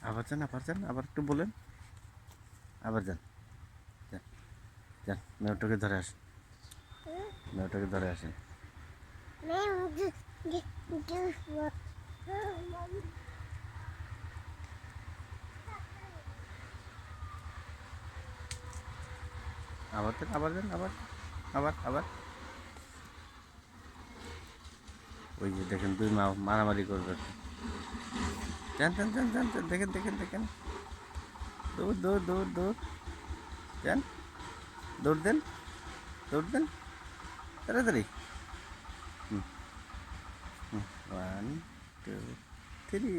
আবার যান, আবার যান, আবার একটু বলেন, আবার যান, যান, যান, মেয়েটাকে ধরে আসেন, মেয়েটাকে ধরে আসেন। আবার যান, আবার যান, আবার, আবার, আবার। ওই যে দেখেন দুই মা মারামারি করবে। যান, যান, যান, যান, যান, দেখেন, দেখেন, দেখেন, দৌড়, দৌড়, দৌড়, দৌড়, যান, দৌড় দেন, দৌড় দেন, তাড়াতাড়ি। হুম, হুম, 1 2 3।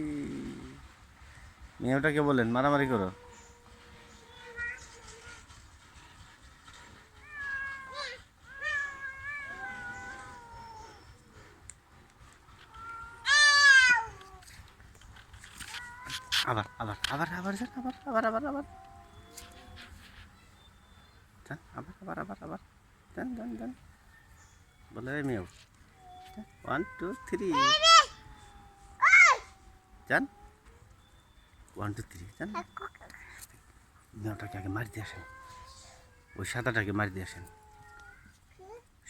মেয়েটাকে বলেন মারামারি করো। আবার, আবার, আবার, আবার যান, আবার, আবার, আবার, আবার যান, আবার, আবার, আবার, আবার যান, যান, যান, বলে মেয়েও 1 2 3 যান, 1 2 3 যান। মেয়েটাকে আগে মারি দিয়ে আসেন, ওই সাদাটাকে মারি দিয়ে আসেন।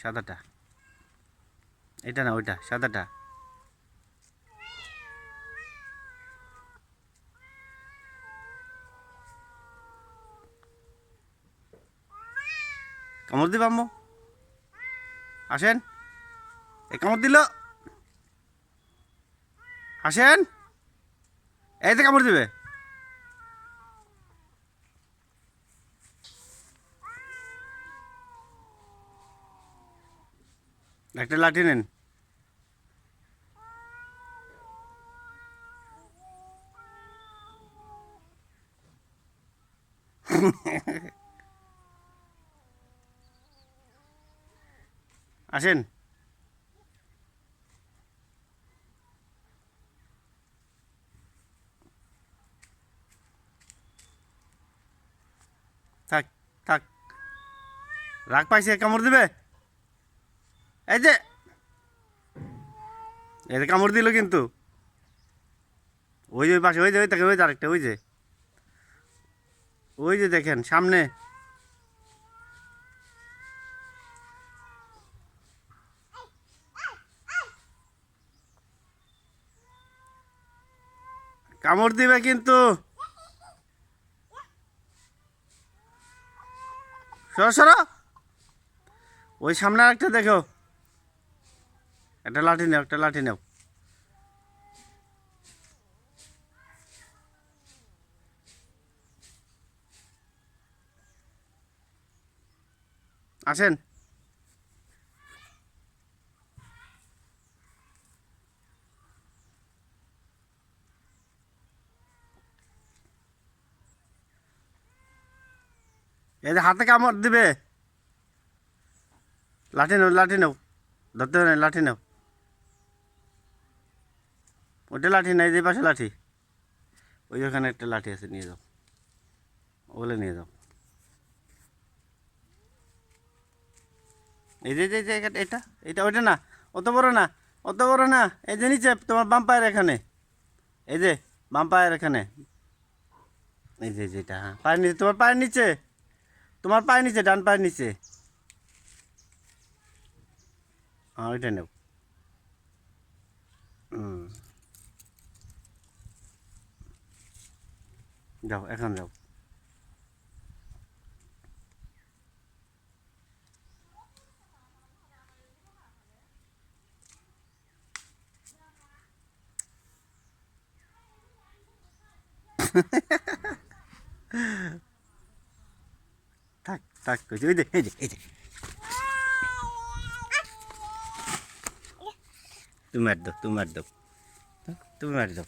সাদাটা, এটা না, ওইটা সাদাটা। কামড় দিবে আম্মু, আসেন, এই কামড় দিল, আসেন, এই তো কামড় দিবে। একটা লাঠি নেন। আসেন, থাক, থাক, রাগ পাইছে, কামড় দিবে। এই যে, এই যে কামড় দিল কিন্তু, ওই যে ওই পাশে, ওই যে ওই তাকে, ওই যে আরেকটা, ওই যে, ওই যে দেখেন সামনে। কামড় দিবে কিন্তু, সরো, সরো, ওই সামনে আরেকটা দেখো, একটা লাঠি নাও, একটা লাঠি নাও। আসেন, এই যে হাতে কামড় দিবে, লাঠি নাও, লাঠি নাও, ধরতে হবে না, লাঠি নাও, ওইটা লাঠি নাই, যে পাশে লাঠি, ওই ওখানে একটা লাঠি আছে, নিয়ে যাও, ওগুলো নিয়ে যাও। এই যে যে এটা, এটা ওইটা না, অত বড় না, অত বড় না, এই যে নিচে তোমার বাম পায়ের এখানে, এই যে বাম পায়ের এখানে, এই যে যেটা, হ্যাঁ পায়ের নিচে, তোমার পায়ের নিচে, তোমার পায়ের নিচে, ডান পায়ের নিচে, হ্যাঁ ওইটা নেও। হুম, যাও, এখন যাও। থাক, থাক, কইছি, ওই যে, এই যে, এই যে, তুমি মার দাও, তুমি মার দাও, তুমি মার দাও।